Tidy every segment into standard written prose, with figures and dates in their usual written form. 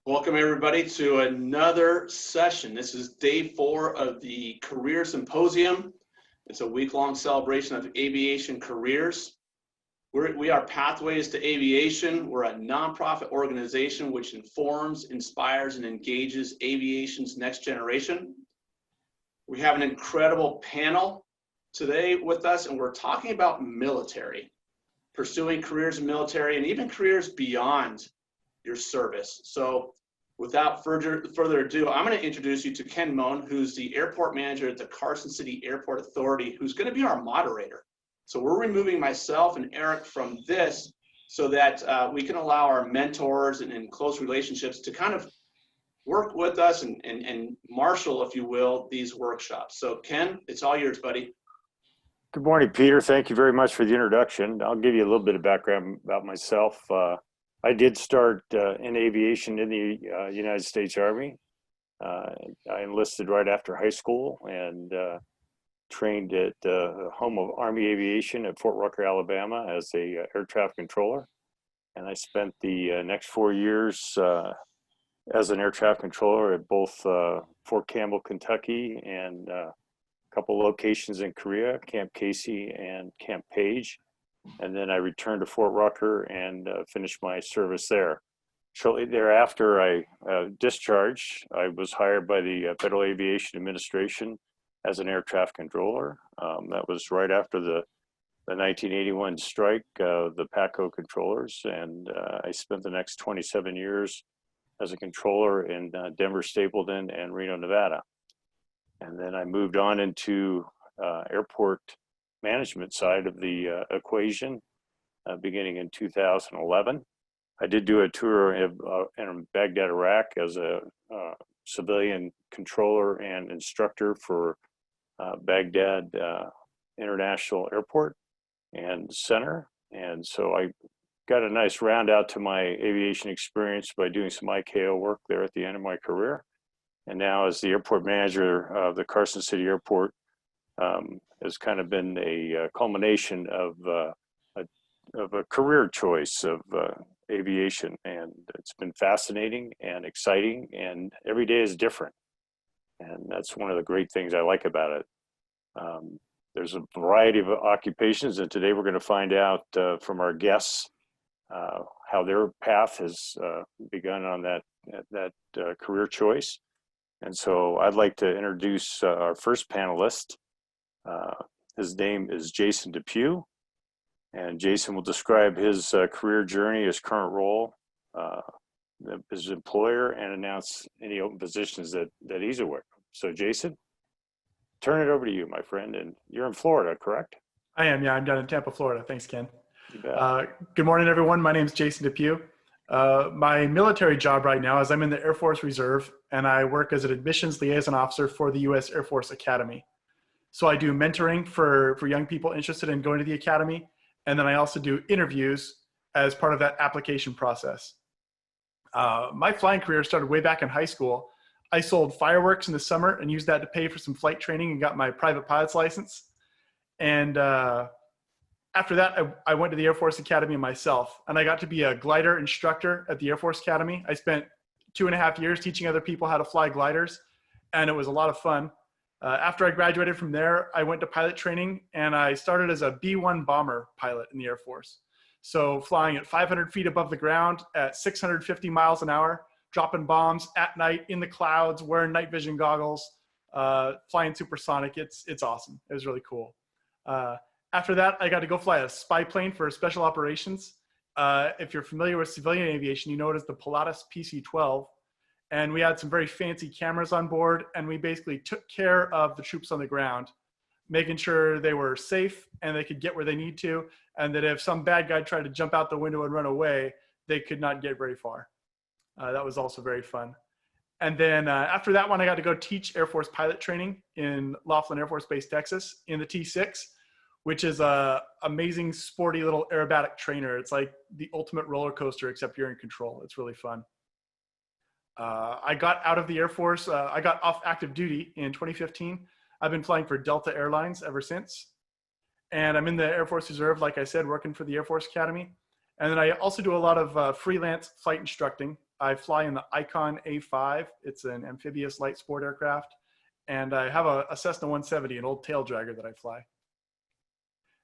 Welcome everybody to another session. This is day 4 of the Career Symposium. It's a week-long celebration of aviation careers. We are Pathways to Aviation. We're a nonprofit organization which informs, inspires, and engages aviation's next generation. We have an incredible panel today with us, and we're talking about military, pursuing careers in military, and even careers beyond your service. So without further ado, I'm going to introduce you to Ken Moen, who's the airport manager at the Carson City Airport Authority, who's going to be our moderator. So we're removing myself and Eric from this so that we can allow our mentors and close relationships to kind of work with us and marshal, if you will, these workshops. So Ken, it's all yours, buddy. Good morning, Peter. Thank you very much for the introduction. I'll give you a little bit of background about myself. I did start in aviation in the United States Army. I enlisted right after high school and trained at the home of Army Aviation at Fort Rucker, Alabama as a air traffic controller. And I spent the next 4 years as an air traffic controller at both Fort Campbell, Kentucky, and a couple locations in Korea, Camp Casey and Camp Page. And then I returned to Fort Rucker and finished my service there. Shortly thereafter, I discharged. I was hired by the Federal Aviation Administration as an air traffic controller. That was right after the 1981 strike, the PACO controllers, and I spent the next 27 years as a controller in Denver, Stapleton, and Reno, Nevada. And then I moved on into airport management side of the equation beginning in 2011. I did do a tour in Baghdad, Iraq as a civilian controller and instructor for Baghdad International Airport and Center. And so I got a nice round out to my aviation experience by doing some ICAO work there at the end of my career. And now as the airport manager of the Carson City Airport, has kind of been a culmination of a career choice of aviation, and it's been fascinating and exciting, and every day is different, and that's one of the great things I like about it. There's a variety of occupations, and today we're going to find out from our guests how their path has begun on that career choice. And so I'd like to introduce our first panelist. His name is Jason Depew, and Jason will describe his career journey, his current role, his employer, and announce any open positions that he's aware of. So Jason, turn it over to you, my friend. And you're in Florida, correct? I am, yeah. I'm down in Tampa, Florida. Thanks, Ken. You bet. Good morning, everyone. My name is Jason Depew. My military job right now is I'm in the Air Force Reserve, and I work as an admissions liaison officer for the U.S. Air Force Academy. So I do mentoring for young people interested in going to the academy, and then I also do interviews as part of that application process. My flying career started way back in high school. I sold fireworks in the summer and used that to pay for some flight training and got my private pilot's license. And after that, I went to the Air Force Academy myself, and I got to be a glider instructor at the Air Force Academy. I spent 2.5 years teaching other people how to fly gliders, and it was a lot of fun. After I graduated from there, I went to pilot training, and I started as a B-1 bomber pilot in the Air Force. So flying at 500 feet above the ground at 650 miles an hour, dropping bombs at night in the clouds, wearing night vision goggles, flying supersonic. It's awesome. It was really cool. After that, I got to go fly a spy plane for special operations. If you're familiar with civilian aviation, you know it as the Pilatus PC-12. And we had some very fancy cameras on board, and we basically took care of the troops on the ground, making sure they were safe and they could get where they need to, and that if some bad guy tried to jump out the window and run away, they could not get very far. That was also very fun. And then after that one, I got to go teach Air Force pilot training in Laughlin Air Force Base, Texas, in the T6, which is a amazing, sporty little aerobatic trainer. It's like the ultimate roller coaster, except you're in control. It's really fun. I got out of the Air Force. I got off active duty in 2015. I've been flying for Delta Airlines ever since. And I'm in the Air Force Reserve, like I said, working for the Air Force Academy. And then I also do a lot of freelance flight instructing I fly in the Icon A5. It's an amphibious light sport aircraft. And I have a Cessna 170, an old tail dragger that I fly.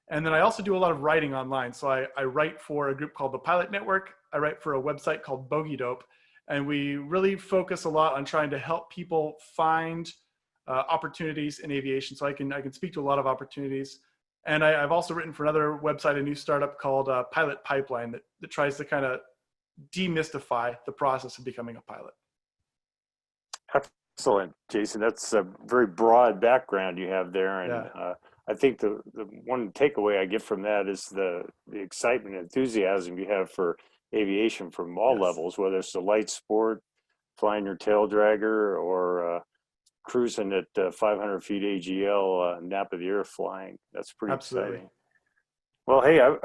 And then I also do a lot of writing online. So I write for a group called the Pilot Network. I write for a website called Bogey Dope. And we really focus a lot on trying to help people find opportunities in aviation. So I can speak to a lot of opportunities. And I've also written for another website, a new startup called Pilot Pipeline that tries to kind of demystify the process of becoming a pilot. Excellent, Jason. That's a very broad background you have there. And Yeah. I think the one takeaway I get from that is the excitement and enthusiasm you have for aviation from all Yes. levels, whether it's a light sport, flying your tail dragger, or cruising at 500 feet AGL, nap of the earth flying. That's pretty Absolutely. exciting. Well, hey, I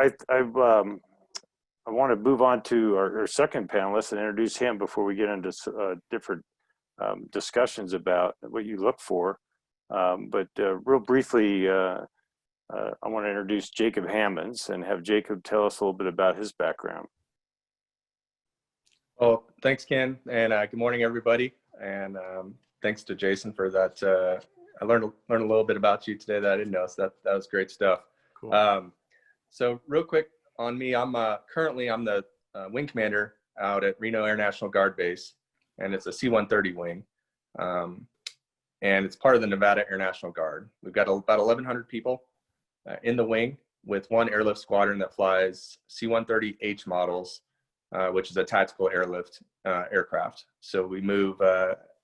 want to move on to our second panelist and introduce him before we get into different discussions about what you look for. But real briefly, I want to introduce Jacob Hammonds and have Jacob tell us a little bit about his background. Well, thanks, Ken, and good morning, everybody. And thanks to Jason for that. I learned a little bit about you today that I didn't know, so that was great stuff. Cool. So real quick on me, I'm currently the wing commander out at Reno Air National Guard Base, and it's a C-130 wing, and it's part of the Nevada Air National Guard. We've got about 1,100 people in the wing, with one airlift squadron that flies C-130H models, which is a tactical airlift aircraft. So we move,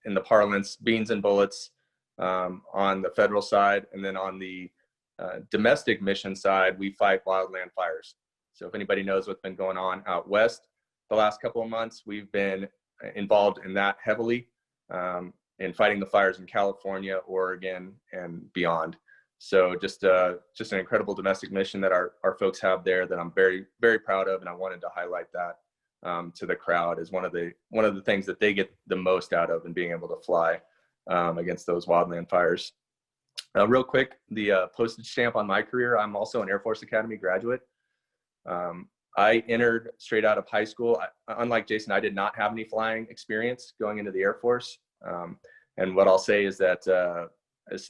in the parlance, beans and bullets on the federal side, and then on the domestic mission side, we fight wildland fires. So if anybody knows what's been going on out west the last couple of months, we've been involved in that heavily, in fighting the fires in California, Oregon, and beyond. So just an incredible domestic mission that our folks have there that I'm very, very proud of, and I wanted to highlight that to the crowd as one of the things that they get the most out of in being able to fly against those wildland fires. Real quick, the postage stamp on my career, I'm also an Air Force Academy graduate. I entered straight out of high school. Unlike Jason, I did not have any flying experience going into the Air Force. And what I'll say is that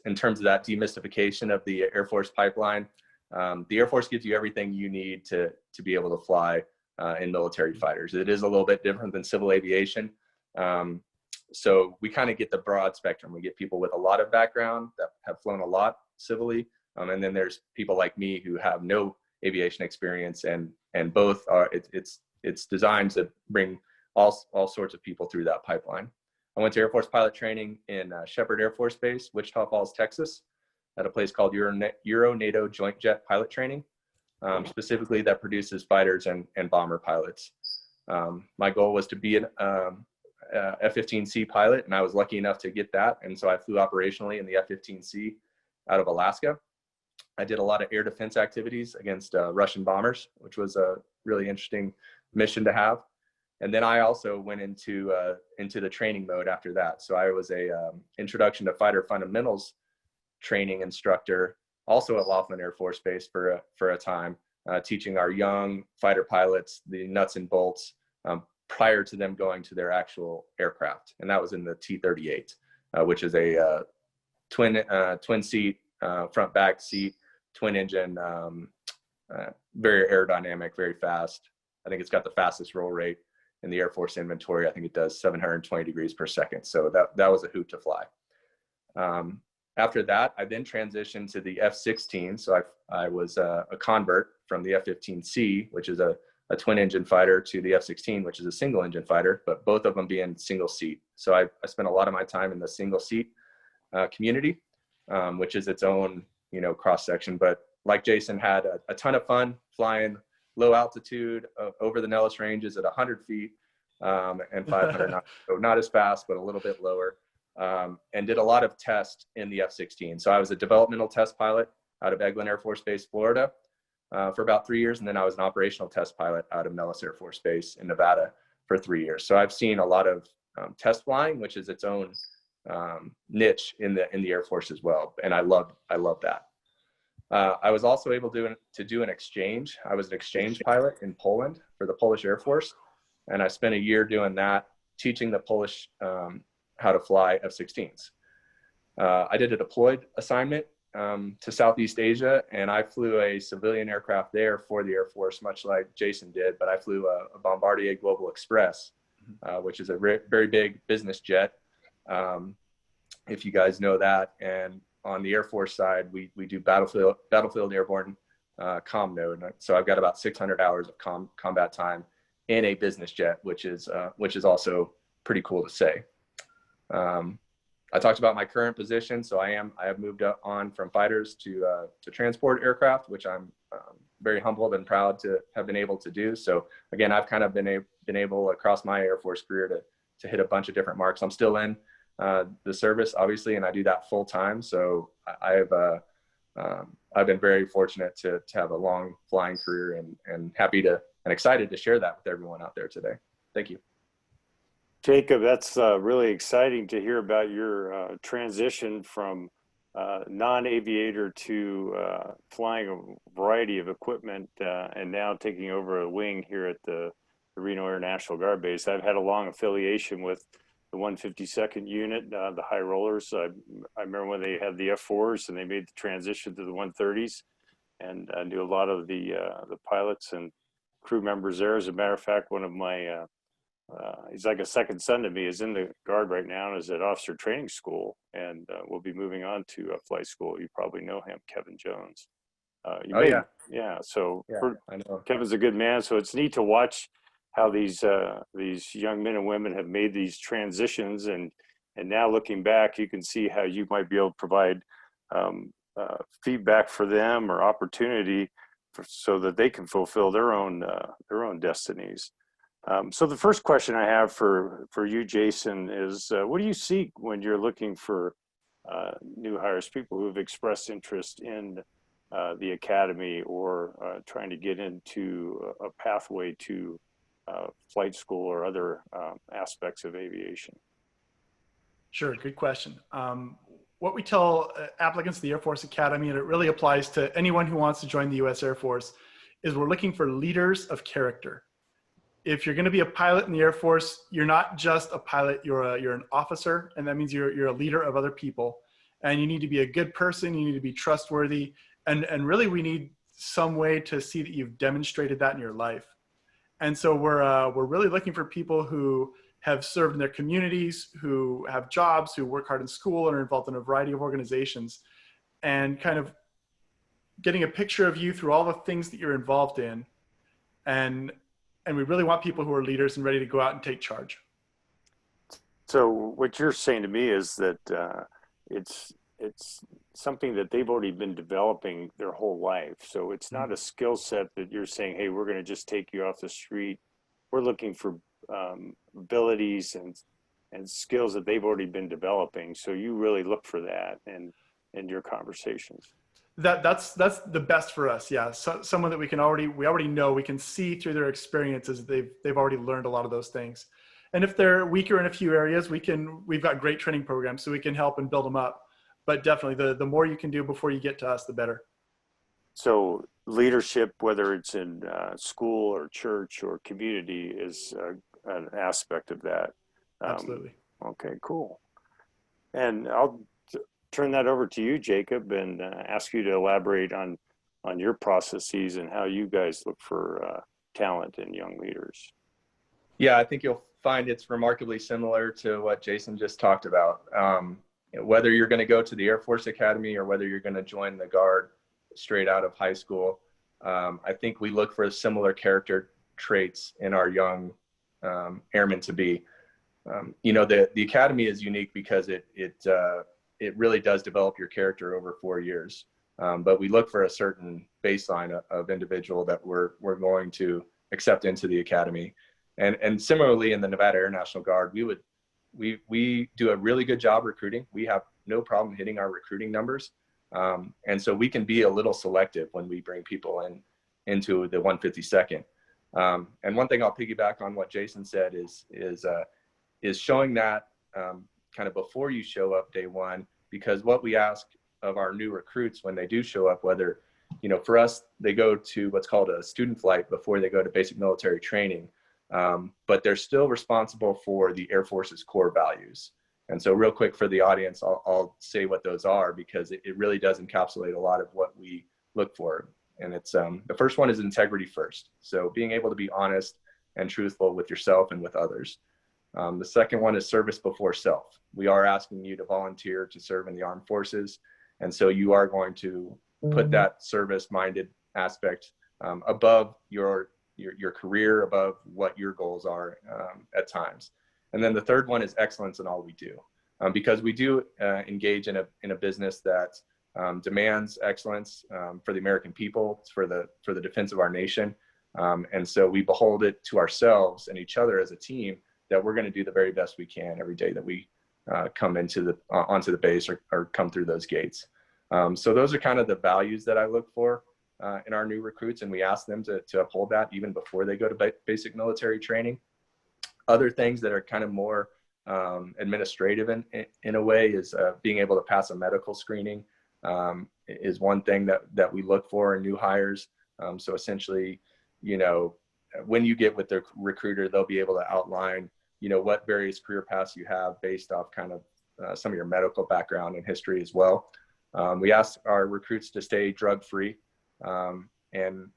in terms of that demystification of the Air Force pipeline, the Air Force gives you everything you need to be able to fly in military fighters. It is a little bit different than civil aviation. So we kind of get the broad spectrum. We get people with a lot of background that have flown a lot civilly. And then there's people like me who have no aviation experience, and both are, it's designed to bring all sorts of people through that pipeline. I went to Air Force pilot training in Shepherd Air Force Base, Wichita Falls, Texas, at a place called Euro-NATO Joint Jet Pilot Training, specifically that produces fighters and bomber pilots. My goal was to be an F-15C pilot, and I was lucky enough to get that. And so I flew operationally in the F-15C out of Alaska. I did a lot of air defense activities against Russian bombers, which was a really interesting mission to have. And then I also went into the training mode after that. So I was a introduction to fighter fundamentals training instructor, also at Laughlin Air Force Base for a time, teaching our young fighter pilots the nuts and bolts prior to them going to their actual aircraft. And that was in the T-38, which is a twin seat, front back seat, twin engine, very aerodynamic, very fast. I think it's got the fastest roll rate in the Air Force inventory. I think it does 720 degrees per second. So that was a hoot to fly. After that, I then transitioned to the F-16. So I was a convert from the F-15C, which is a twin engine fighter, to the F-16, which is a single engine fighter, but both of them being single seat. So I spent a lot of my time in the single seat community, which is its own, cross section. But like Jason, had a ton of fun flying low altitude over the Nellis Ranges at 100 feet and 500 knots. So not as fast, but a little bit lower. And did a lot of tests in the F-16. So I was a developmental test pilot out of Eglin Air Force Base, Florida, for about 3 years. And then I was an operational test pilot out of Nellis Air Force Base in Nevada for 3 years. So I've seen a lot of test flying, which is its own niche in the Air Force as well. And I love that. I was also able to do an exchange. I was an exchange pilot in Poland for the Polish Air Force. And I spent a year doing that, teaching the Polish how to fly F-16s. I did a deployed assignment to Southeast Asia, and I flew a civilian aircraft there for the Air Force, much like Jason did, but I flew a Bombardier Global Express, which is a very big business jet, if you guys know that. And on the Air Force side, we do battlefield airborne comm node. So I've got about 600 hours of combat time in a business jet, which is also pretty cool to say. I talked about my current position. So I have moved on from fighters to transport aircraft, which I'm very humbled and proud to have been able to do. So again, I've kind of been able across my Air Force career to hit a bunch of different marks. I'm still in the service, obviously, and I do that full time. So I've been very fortunate to have a long flying career, and happy to and excited to share that with everyone out there today. Thank you. Jacob, that's really exciting to hear about your transition from non-aviator to flying a variety of equipment and now taking over a wing here at the Reno Air National Guard Base. I've had a long affiliation with the 152nd unit, the high rollers. I remember when they had the F4s and they made the transition to the 130s, and I knew a lot of the pilots and crew members there. As a matter of fact, one of my he's like a second son to me, is in the Guard right now and is at officer training school, and will be moving on to flight school. You probably know him, Kevin Jones. Yeah. So Yeah, I know. Kevin's a good man. So it's neat to watch how these young men and women have made these transitions, and now looking back, you can see how you might be able to provide feedback for them or opportunity so that they can fulfill their own destinies. So the first question I have for you, Jason, is what do you seek when you're looking for new hires, people who have expressed interest in the academy or trying to get into a pathway to flight school or other aspects of aviation? Sure, good question. What we tell applicants to the Air Force Academy, and it really applies to anyone who wants to join the U.S. Air Force, is we're looking for leaders of character. If you're going to be a pilot in the Air Force, you're not just a pilot, you're an officer, and that means you're a leader of other people. And you need to be a good person, you need to be trustworthy, and really we need some way to see that you've demonstrated that in your life. And so we're really looking for people who have served in their communities, who have jobs, who work hard in school and are involved in a variety of organizations, and kind of getting a picture of you through all the things that you're involved in. And we really want people who are leaders and ready to go out and take charge. So what you're saying to me is that it's something that they've already been developing their whole life. So it's not a skill set that you're saying, hey, we're going to just take you off the street. We're looking for abilities and skills that they've already been developing. So you really look for that in your conversations. That's the best for us. Yeah. So, someone that we already know, we can see through their experiences, they've already learned a lot of those things. And if they're weaker in a few areas, we've got great training programs, so we can help and build them up. But definitely the more you can do before you get to us, the better. So leadership, whether it's in school or church or community, is an aspect of that. Absolutely. Okay, cool. And I'll turn that over to you, Jacob, and ask you to elaborate on your processes and how you guys look for talent in young leaders. Yeah, I think you'll find it's remarkably similar to what Jason just talked about. Whether you're going to go to the Air Force Academy or whether you're going to join the Guard straight out of high school, I think we look for similar character traits in our young airmen to be. The Academy is unique because it really does develop your character over 4 years. But we look for a certain baseline of individual that we're going to accept into the Academy. And similarly in the Nevada Air National Guard, we do a really good job recruiting. We have no problem hitting our recruiting numbers. And so we can be a little selective when we bring people into the 152nd. And one thing I'll piggyback on what Jason said is showing that kind of before you show up day one, because what we ask of our new recruits when they do show up, whether, for us, they go to what's called a student flight before they go to basic military training. but they're still responsible for the Air Force's core values. And so real quick for the audience, I'll say what those are, because it really does encapsulate a lot of what we look for. And it's the first one is integrity first. So being able to be honest and truthful with yourself and with others. The second one is service before self. We are asking you to volunteer to serve in the armed forces. And so you are going to put that service-minded aspect above your career, above what your goals are at times. And then the third one is excellence in all we do, because we do engage in a business that demands excellence for the American people, for the defense of our nation. And so we behold it to ourselves and each other as a team that we're going to do the very best we can every day that we come onto the base or come through those gates. So those are kind of the values that I look for in our new recruits, and we ask them to uphold that even before they go to basic military training. Other things that are kind of more administrative in a way is being able to pass a medical screening is one thing that we look for in new hires. So essentially, when you get with the recruiter, they'll be able to outline, what various career paths you have based off kind of some of your medical background and history as well. We ask our recruits to stay drug-free and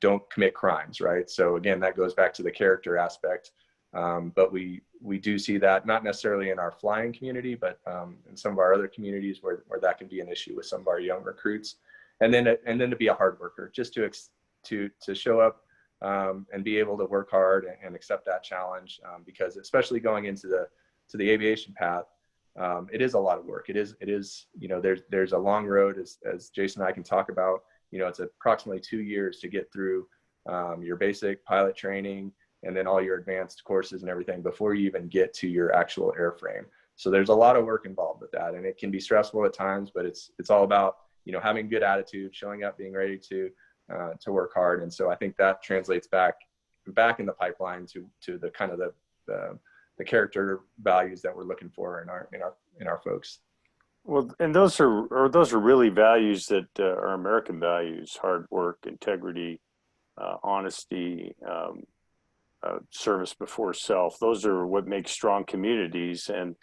don't commit crimes, right? So again, that goes back to the character aspect. But we do see that not necessarily in our flying community, but in some of our other communities where that can be an issue with some of our young recruits. And then to be a hard worker, just to show up and be able to work hard and accept that challenge, because especially going into the aviation path, it is a lot of work. It is there's a long road, as Jason and I can talk about. It's approximately 2 years to get through your basic pilot training and then all your advanced courses and everything before you even get to your actual airframe. So there's a lot of work involved with that, and it can be stressful at times, but it's all about having good attitude, showing up, being ready to work hard. And so I think that translates back in the pipeline to the kind of the character values that we're looking for in our folks. Well, and those are really values that are American values: hard work, integrity, honesty, service before self. Those are what makes strong communities. And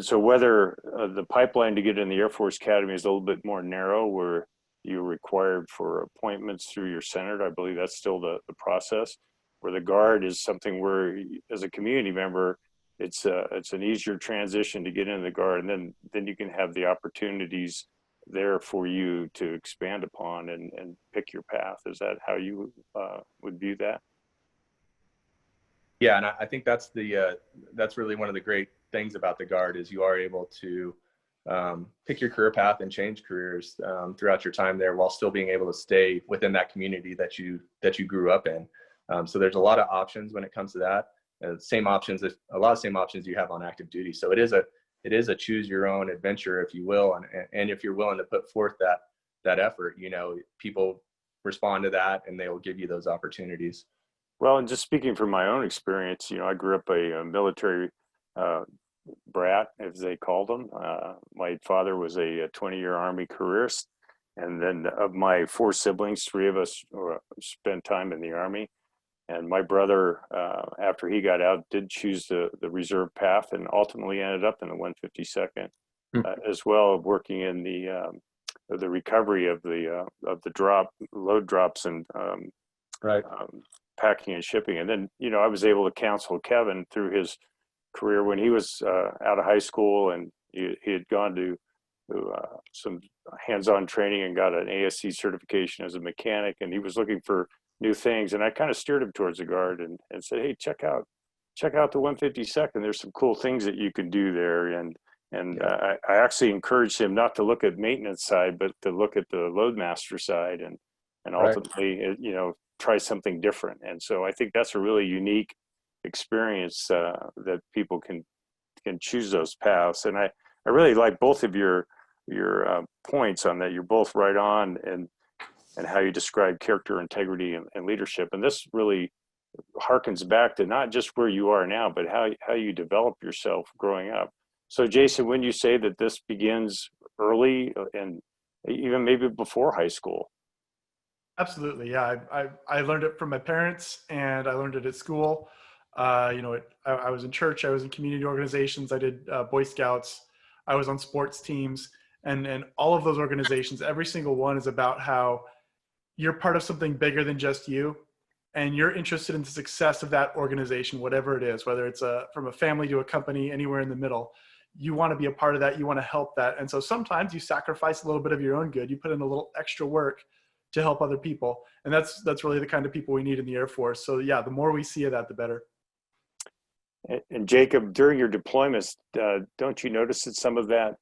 so whether the pipeline to get in the Air Force Academy is a little bit more narrow, where you're required for appointments through your Senate, I believe that's still the process, where the Guard is something where, as a community member, it's an easier transition to get into the Guard, and then you can have the opportunities there for you to expand upon and pick your path. Is that how you would view that? Yeah, and I think that's really one of the great things about the Guard is you are able to pick your career path and change careers throughout your time there while still being able to stay within that community that you grew up in. So there's a lot of options when it comes to that. A lot of same options you have on active duty. So it is a choose your own adventure, if you will, and if you're willing to put forth that effort, people respond to that and they will give you those opportunities. Well, and just speaking from my own experience, I grew up a military brat, as they called them. My father was a 20-year Army careerist, and then of my 4 siblings, 3 of us spent time in the Army. And my brother, after he got out, did choose the reserve path and ultimately ended up in the 152nd, as well, working in the recovery of the load drops and right. Packing and shipping. And then, I was able to counsel Kevin through his career when he was out of high school, and he had gone to some hands-on training and got an ASC certification as a mechanic, and he was looking for new things. And I kind of steered him towards the Guard and said, hey, check out the 152nd. There's some cool things that you can do there. And I actually encouraged him not to look at maintenance side, but to look at the loadmaster side and ultimately, try something different. And so I think that's a really unique experience that people can choose those paths. And I really like both of your points on that. You're both right on, and how you describe character, integrity, and leadership. And this really harkens back to not just where you are now, but how you develop yourself growing up. So Jason, when you say that this begins early and even maybe before high school? Absolutely. Yeah. I learned it from my parents and I learned it at school. I was in church, I was in community organizations, I did Boy Scouts, I was on sports teams, and all of those organizations, every single one is about how you're part of something bigger than just you. And you're interested in the success of that organization, whatever it is, whether it's from a family to a company, anywhere in the middle. You want to be a part of that. You want to help that. And so sometimes you sacrifice a little bit of your own good. You put in a little extra work to help other people. And that's really the kind of people we need in the Air Force. So yeah, the more we see of that, the better. And Jacob, during your deployments, don't you notice that some of that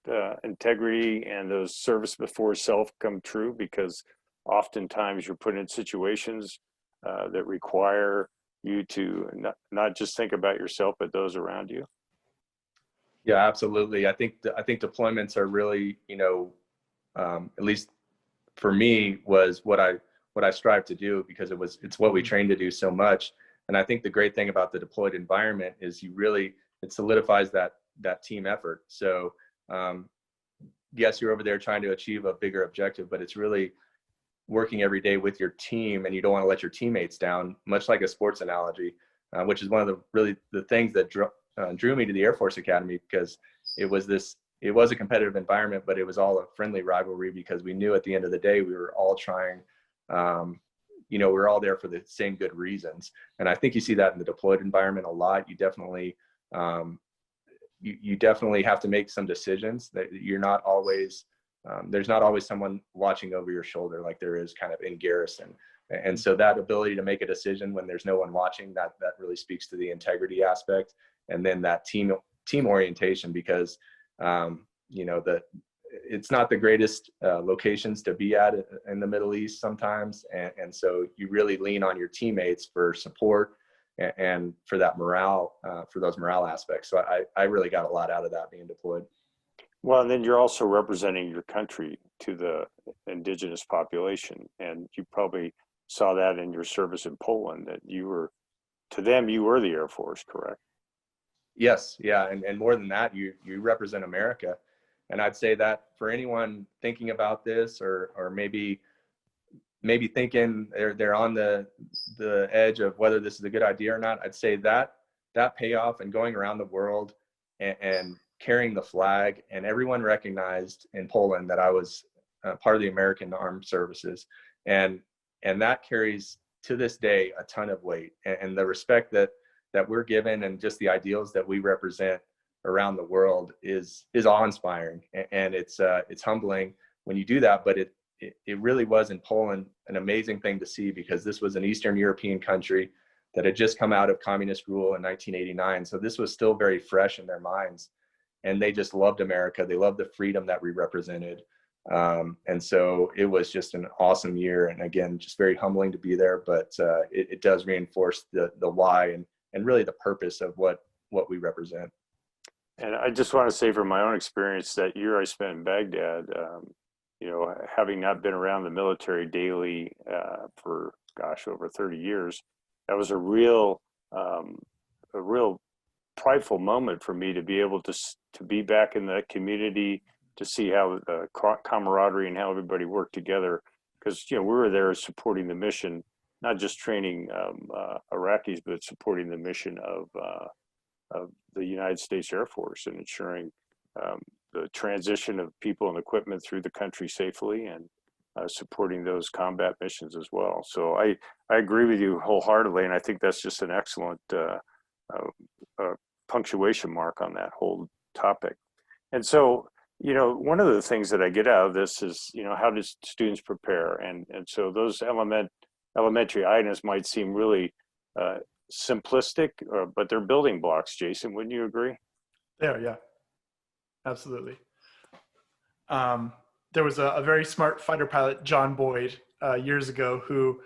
integrity and those service before self come true? Because oftentimes you're put in situations that require you to not just think about yourself, but those around you. Yeah, absolutely. I think deployments are really, at least for me, was what I strive to do, because it's what we train to do so much. And I think the great thing about the deployed environment is it solidifies that team effort. So yes, you're over there trying to achieve a bigger objective, but it's really working every day with your team, and you don't want to let your teammates down, much like a sports analogy, which is one of the things that drew me to the Air Force Academy, because it was a competitive environment, but it was all a friendly rivalry, because we knew at the end of the day, we were all trying, we were all there for the same good reasons. And I think you see that in the deployed environment a lot. You definitely, you definitely have to make some decisions that you're not always, there's not always someone watching over your shoulder like there is kind of in garrison. And so that ability to make a decision when there's no one watching, that really speaks to the integrity aspect. And then that team orientation, because, it's not the greatest locations to be at in the Middle East sometimes. And so you really lean on your teammates for support and for that morale, for those morale aspects. So I really got a lot out of that being deployed. Well, and then you're also representing your country to the indigenous population. And you probably saw that in your service in Poland, that to them, you were the Air Force, correct? Yes. Yeah. And more than that, you represent America. And I'd say that for anyone thinking about this, or maybe thinking they're on the edge of whether this is a good idea or not, I'd say that payoff and going around the world and carrying the flag, and everyone recognized in Poland that I was part of the American Armed Services, and that carries to this day a ton of weight, and the respect that we're given, and just the ideals that we represent around the world is awe-inspiring, and it's humbling when you do that. But it really was in Poland an amazing thing to see, because this was an Eastern European country that had just come out of communist rule in 1989. So this was still very fresh in their minds, and they just loved America. They loved the freedom that we represented. And so it was just an awesome year. And again, just very humbling to be there, but it does reinforce the why and really the purpose of what we represent. And I just want to say from my own experience, that year I spent in Baghdad, having not been around the military daily for, over 30 years, that was a real prideful moment for me to be able to be back in that community, to see how the camaraderie and how everybody worked together. Because, we were there supporting the mission, not just training Iraqis, but supporting the mission of the United States Air Force, and ensuring the transition of people and equipment through the country safely, and supporting those combat missions as well. So I agree with you wholeheartedly, and I think that's just an excellent punctuation mark on that whole topic. And so, one of the things that I get out of this is, how do students prepare? And so those elementary items might seem really simplistic, but they're building blocks. Jason, wouldn't you agree? Yeah, absolutely. There was a very smart fighter pilot, John Boyd, years ago, who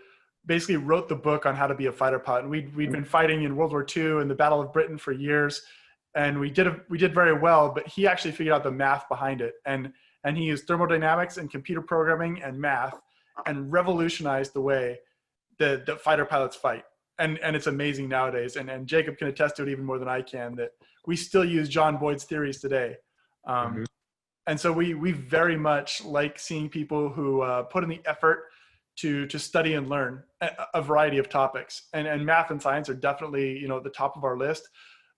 basically wrote the book on how to be a fighter pilot. And we'd been fighting in World War II and the Battle of Britain for years, and we did very well. But he actually figured out the math behind it, and he used thermodynamics and computer programming and math, and revolutionized the way that fighter pilots fight. And it's amazing nowadays. And Jacob can attest to it even more than I can, that we still use John Boyd's theories today. And so we very much like seeing people who put in the effort to study and learn a variety of topics. And math and science are definitely, at the top of our list.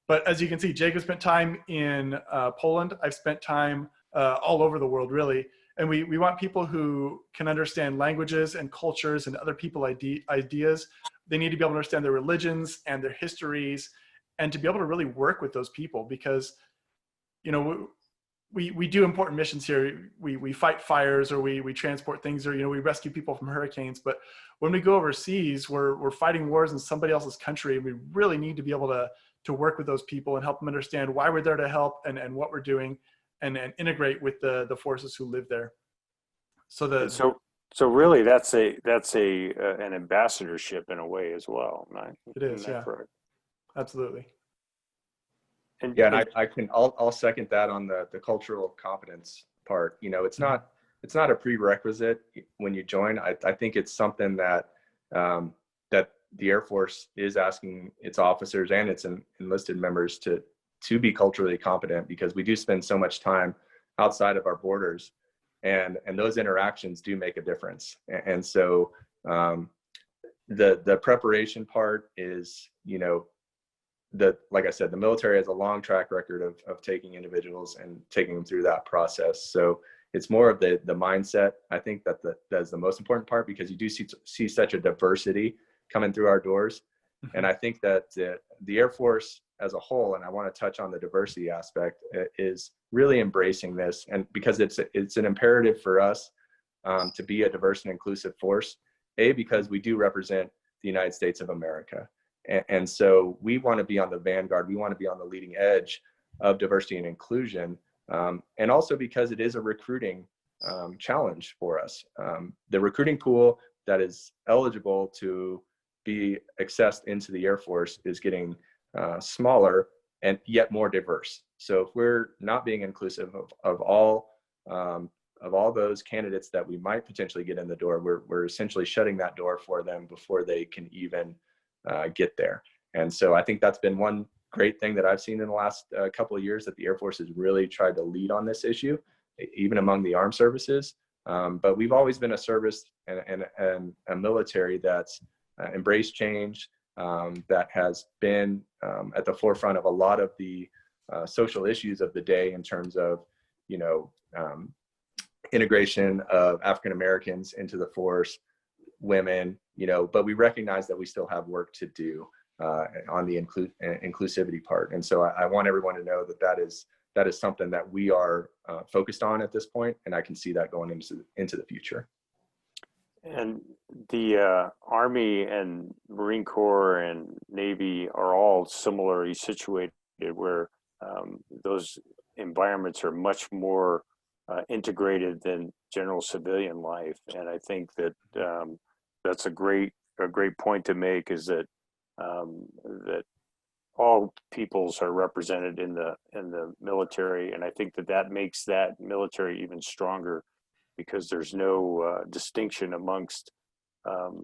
But as you can see, Jacob spent time in Poland. I've spent time all over the world, really. And we want people who can understand languages and cultures and other people's ideas. They need to be able to understand their religions and their histories, and to be able to really work with those people, because, we do important missions here. We fight fires, or we transport things, or, we rescue people from hurricanes. But when we go overseas, we're fighting wars in somebody else's country. And we really need to be able to work with those people and help them understand why we're there to help, and what we're doing, and integrate with the forces who live there. So really that's an ambassadorship in a way as well, right? It is, Isn't that yeah. correct? Absolutely. Yeah, and I'll second that on the cultural competence part. It's not a prerequisite when you join. I think it's something that that the Air Force is asking its officers and its enlisted members to be culturally competent, because we do spend so much time outside of our borders, and those interactions do make a difference. And so the preparation part is, like I said, the military has a long track record of taking individuals and taking them through that process. So it's more of the mindset. I think that's the most important part, because you do see such a diversity coming through our doors. And I think that the Air Force as a whole, and I want to touch on the diversity aspect, is really embracing this. And because it's an imperative for us to be a diverse and inclusive force, because we do represent the United States of America. And so we want to be on the vanguard. We want to be on the leading edge of diversity and inclusion. And also because it is a recruiting challenge for us. The recruiting pool that is eligible to be accessed into the Air Force is getting smaller and yet more diverse. So if we're not being inclusive of all those candidates that we might potentially get in the door, we're essentially shutting that door for them before they can even get there. And so I think that's been one great thing that I've seen in the last couple of years, that the Air Force has really tried to lead on this issue, even among the armed services. But we've always been a service and a military that's embraced change, that has been at the forefront of a lot of the social issues of the day, in terms of, integration of African Americans into the force, women, but we recognize that we still have work to do on the inclusivity part. And so I want everyone to know that is something that we are focused on at this point, and I can see that going into the future. And the Army and Marine Corps and Navy are all similarly situated, where those environments are much more integrated than general civilian life. And I think that that's a great point to make, is that that all peoples are represented in the military, and I think that makes that military even stronger, because there's no distinction amongst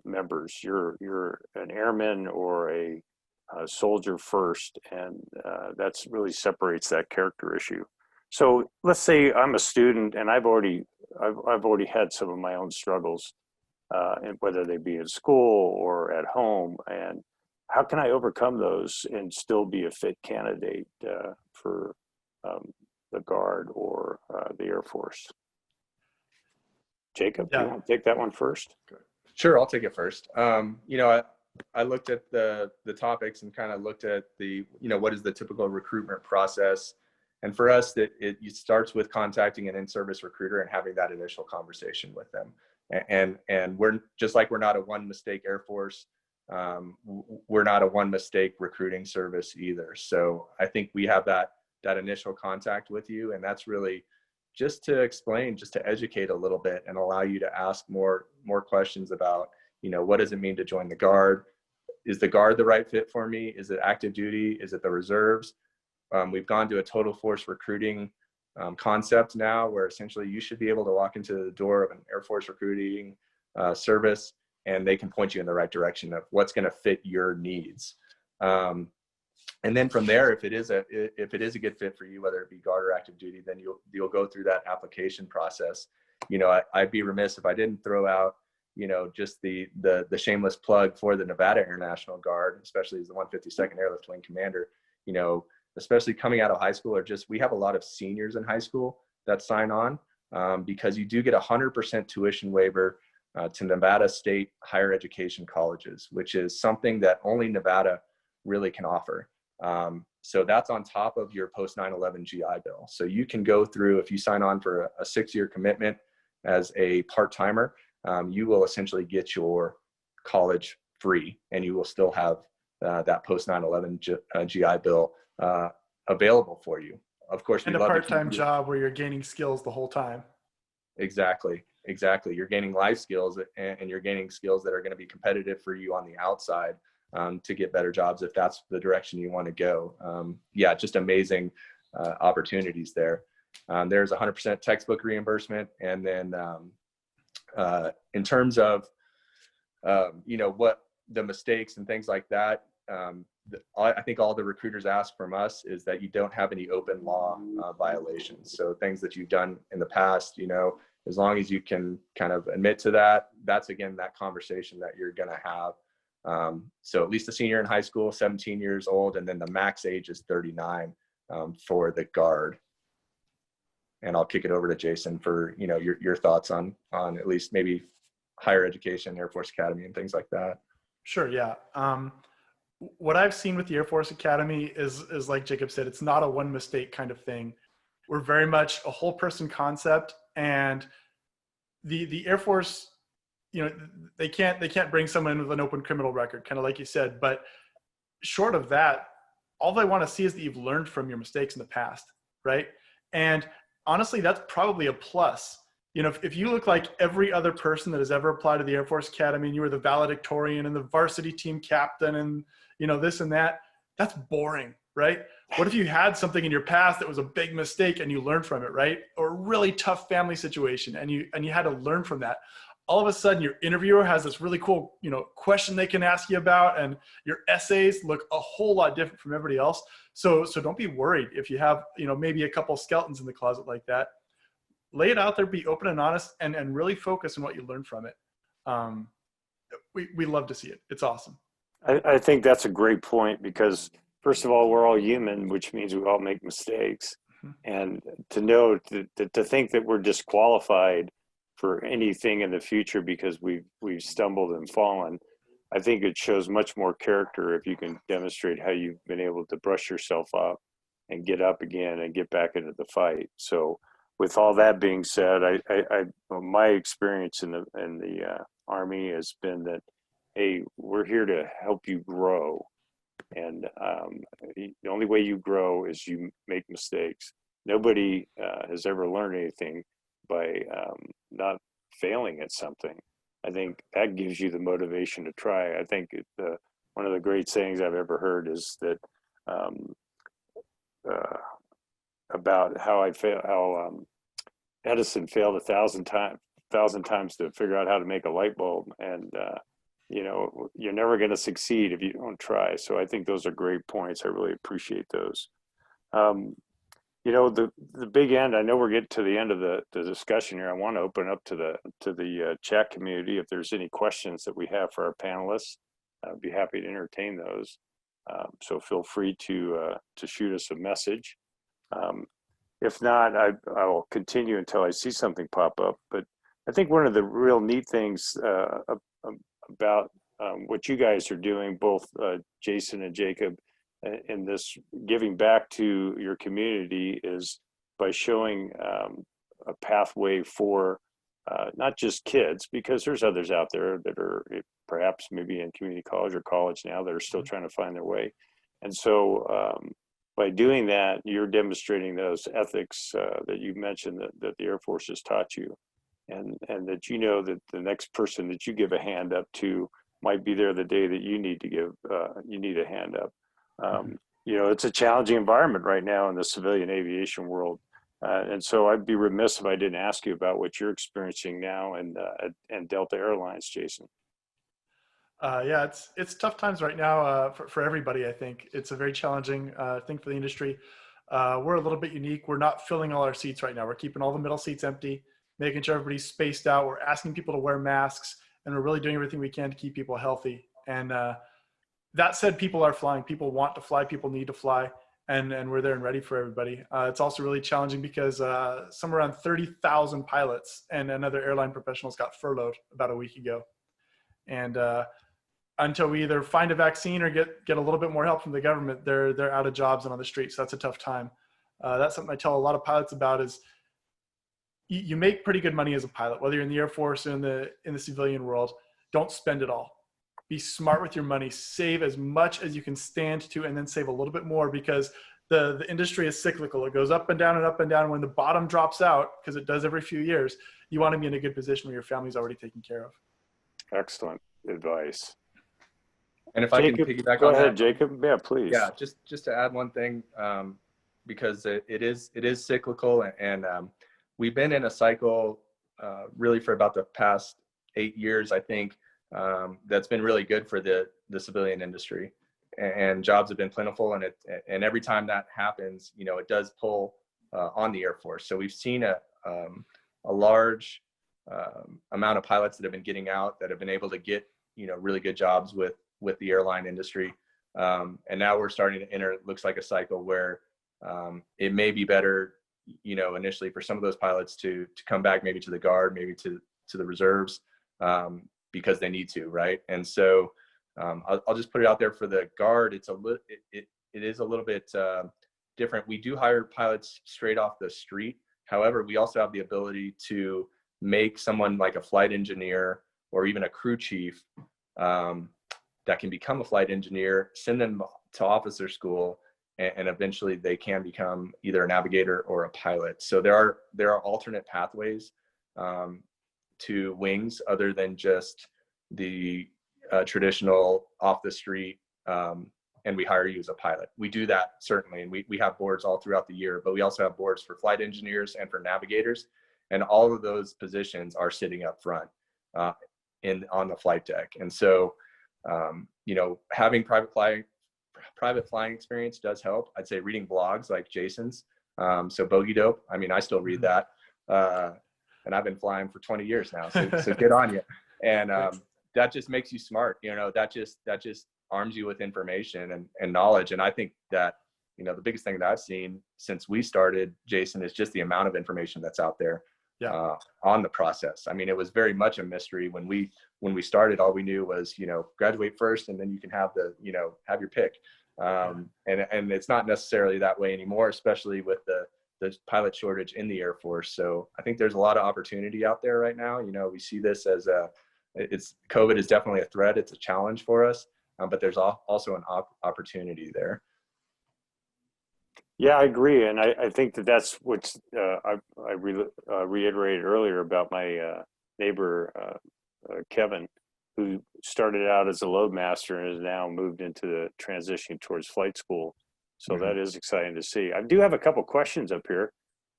members. You're an airman or a soldier first, and that's really separates that character issue. So let's say I'm a student, and I've already had some of my own struggles, and whether they be at school or at home, and how can I overcome those and still be a fit candidate for the Guard or the Air Force? Jacob, Yeah. you want to take that one first? Sure, I'll take it first. I looked at the topics and kind of looked at what is the typical recruitment process. And for us, it starts with contacting an in-service recruiter and having that initial conversation with them. And we're just like, we're not a one mistake Air Force. We're not a one mistake recruiting service either. So I think we have that initial contact with you, and that's really just to explain, just to educate a little bit and allow you to ask more questions about, what does it mean to join the Guard? Is the Guard the right fit for me? Is it active duty? Is it the reserves? We've gone to a total force recruiting concept now, where essentially you should be able to walk into the door of an Air Force recruiting service, and they can point you in the right direction of what's going to fit your needs. And then from there, if it is a good fit for you, whether it be Guard or active duty, then you'll go through that application process. I'd be remiss if I didn't throw out, just the shameless plug for the Nevada Air National Guard, especially as the 152nd Airlift Wing Commander, especially coming out of high school, or just, we have a lot of seniors in high school that sign on, because you do get 100% tuition waiver to Nevada State higher education colleges, which is something that only Nevada really can offer. So that's on top of your post 9/11 GI Bill. So you can go through, if you sign on for a 6-year commitment as a part-timer, you will essentially get your college free, and you will still have that post 9/11 GI Bill available for you. Of course, And a part-time job where you're gaining skills the whole time. Exactly. You're gaining life skills, and you're gaining skills that are going to be competitive for you on the outside, to get better jobs if that's the direction you want to go. Just amazing opportunities there. There's 100% textbook reimbursement. And then in terms of, what the mistakes and things like that, I think all the recruiters ask from us is that you don't have any open law violations. So things that you've done in the past, as long as you can kind of admit to that, that's, again, that conversation that you're going to have. So at least a senior in high school, 17 years old, and then the max age is 39 for the Guard. And I'll kick it over to Jason for, your thoughts on at least maybe higher education, Air Force Academy, and things like that. Sure. Yeah. What I've seen with the Air Force Academy is like Jacob said, it's not a one mistake kind of thing. We're very much a whole person concept, and the Air Force, they can't bring someone with an open criminal record, kind of like you said. But short of that, all they want to see is that you've learned from your mistakes in the past, right? And honestly, that's probably a plus. If you look like every other person that has ever applied to the Air Force Academy, and you were the valedictorian and the varsity team captain and, this and that, that's boring, right? What if you had something in your past that was a big mistake and you learned from it, right? Or a really tough family situation and you had to learn from that. All of a sudden your interviewer has this really cool, question they can ask you about, and your essays look a whole lot different from everybody else. So don't be worried if you have, maybe a couple skeletons in the closet like that. Lay it out there, be open and honest, and really focus on what you learned from it. We love to see it. It's awesome. I think that's a great point, because first of all, we're all human, which means we all make mistakes. And to think that we're disqualified for anything in the future because we've stumbled and fallen, I think it shows much more character if you can demonstrate how you've been able to brush yourself up and get up again and get back into the fight. So with all that being said, my experience in the Army has been that, hey, we're here to help you grow. And the only way you grow is you make mistakes. Nobody has ever learned anything by not failing at something. I think that gives you the motivation to try. I think one of the great sayings I've ever heard is that about how Edison failed 1,000 times to figure out how to make a light bulb, and you're never going to succeed if you don't try. So I think those are great points. I really appreciate those. The big end, I know we're getting to the end of the discussion here. I want to open up to the chat community. If there's any questions that we have for our panelists, I'd be happy to entertain those. So feel free to shoot us a message. If not, I will continue until I see something pop up. But I think one of the real neat things about what you guys are doing, both Jason and Jacob, in this giving back to your community, is by showing a pathway for not just kids, because there's others out there that are perhaps maybe in community college or college now that are still trying to find their way. And so by doing that, you're demonstrating those ethics that you mentioned that the Air Force has taught you, and that that the next person that you give a hand up to might be there the day that you need a hand up. It's a challenging environment right now in the civilian aviation world. And so I'd be remiss if I didn't ask you about what you're experiencing now and Delta Airlines, Jason. It's tough times right now for everybody. I think it's a very challenging thing for the industry. We're a little bit unique. We're not filling all our seats right now. We're keeping all the middle seats empty, making sure everybody's spaced out. We're asking people to wear masks, and we're really doing everything we can to keep people healthy. And that said, people are flying. People want to fly. People need to fly. And we're there and ready for everybody. It's also really challenging because somewhere around 30,000 pilots and other airline professionals got furloughed about a week ago. And until we either find a vaccine or get a little bit more help from the government, they're out of jobs and on the streets. So that's a tough time. That's something I tell a lot of pilots about is you make pretty good money as a pilot, whether you're in the Air Force or in the civilian world. Don't spend it all. Be smart with your money. Save as much as you can stand to, and then save a little bit more, because the industry is cyclical. It goes up and down and up and down. When the bottom drops out, because it does every few years, you want to be in a good position where your family's already taken care of. Excellent advice. And if Jacob, I can piggyback go on ahead, that, Jacob. Yeah, please. yeah, just to add one thing, because it is cyclical, and we've been in a cycle really for about the past 8 years, I think, that's been really good for the civilian industry, and jobs have been plentiful, and every time that happens, it does pull on the Air Force. So we've seen a large amount of pilots that have been getting out, that have been able to get really good jobs with the airline industry, and now we're starting to enter, it looks like, a cycle where it may be better initially for some of those pilots to come back, maybe to the Guard, maybe to the reserves, because they need to, right? And so I'll just put it out there for the Guard. It is a little bit different. We do hire pilots straight off the street. However, we also have the ability to make someone like a flight engineer or even a crew chief that can become a flight engineer, send them to officer school, and eventually they can become either a navigator or a pilot. So there are alternate pathways to wings other than just the traditional off the street, and we hire you as a pilot. We do that, certainly, and we have boards all throughout the year, but we also have boards for flight engineers and for navigators, and all of those positions are sitting up front on the flight deck. And so having private flying experience does help. I'd say reading blogs like Jason's, so Bogey Dope, I still read that, and I've been flying for 20 years now, so good on you. And that just makes you smart. That just arms you with information and knowledge. And I think that the biggest thing that I've seen since we started, Jason, is just the amount of information that's out there on the process. It was very much a mystery when we started. All we knew was graduate first, and then you can have have your pick. And it's not necessarily that way anymore, especially with the pilot shortage in the Air Force. So I think there's a lot of opportunity out there right now. We see this as COVID is definitely a threat. It's a challenge for us, but there's also an opportunity there. Yeah, I agree. And I think that's what I reiterated earlier about my neighbor, Kevin, who started out as a loadmaster and has now moved into the transition towards flight school. So that is exciting to see. I do have a couple questions up here,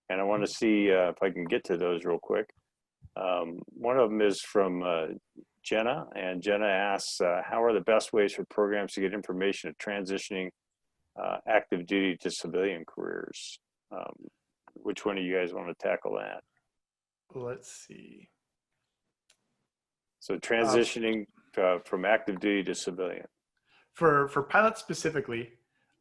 and I want to see if I can get to those real quick. One of them is from Jenna, and Jenna asks, how are the best ways for programs to get information of transitioning active duty to civilian careers? Which one of you guys want to tackle that? Let's see. So transitioning from active duty to civilian. For pilots specifically,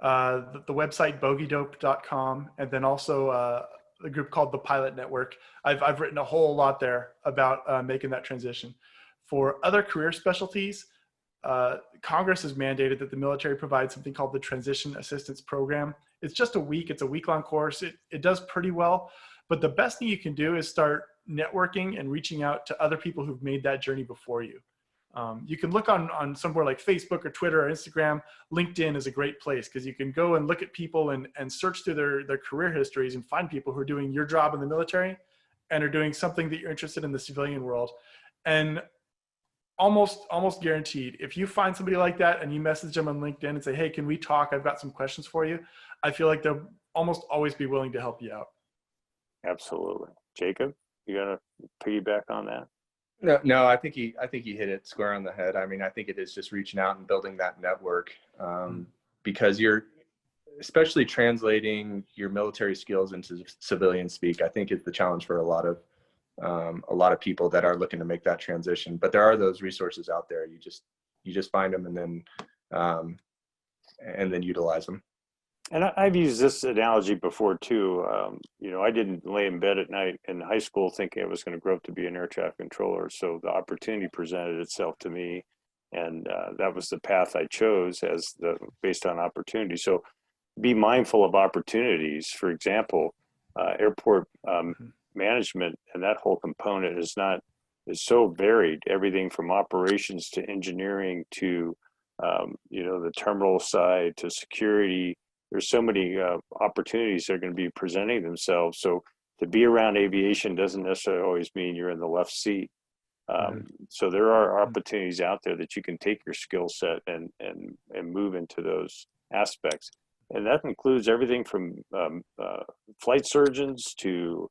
the website bogeydope.com, and then also a group called the Pilot Network. I've written a whole lot there about making that transition. For other career specialties, Congress has mandated that the military provide something called the Transition Assistance Program. It's just a week. It's a week-long course. It does pretty well, but the best thing you can do is start networking and reaching out to other people who've made that journey before you. You can look on somewhere like Facebook or Twitter or Instagram. LinkedIn is a great place because you can go and look at people and search through their career histories and find people who are doing your job in the military and are doing something that you're interested in the civilian world. And almost guaranteed, if you find somebody like that and you message them on LinkedIn and say, hey, can we talk? I've got some questions for you. I feel like they'll almost always be willing to help you out. Absolutely. Jacob, you got to piggyback on that? No, I think he hit it square on the head. I think it is just reaching out and building that network, because you're, especially translating your military skills into civilian speak, I think is the challenge for a lot of a lot of people that are looking to make that transition. But there are those resources out there. You just find them and then utilize them. And I've used this analogy before too. I didn't lay in bed at night in high school thinking I was going to grow up to be an air traffic controller. So the opportunity presented itself to me, and that was the path I chose based on opportunity. So be mindful of opportunities. For example, airport management and that whole component is so varied. Everything from operations to engineering to the terminal side to security. There's so many opportunities that are going to be presenting themselves. So to be around aviation doesn't necessarily always mean you're in the left seat. So there are opportunities out there that you can take your skill set and move into those aspects. And that includes everything from flight surgeons to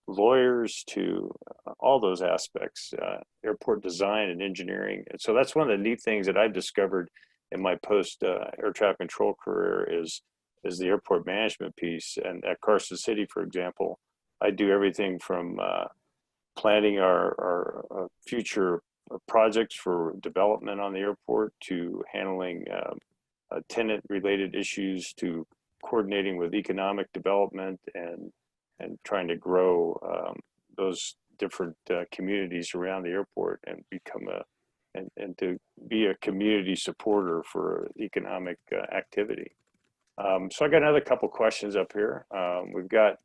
lawyers to all those aspects, airport design and engineering. And so that's one of the neat things that I've discovered in my post air traffic control career is the airport management piece. And at Carson City, for example, I do everything from planning our future projects for development on the airport to handling tenant related issues to coordinating with economic development and trying to grow those different communities around the airport and become and to be a community supporter for economic activity. So I got another couple questions up here. We've got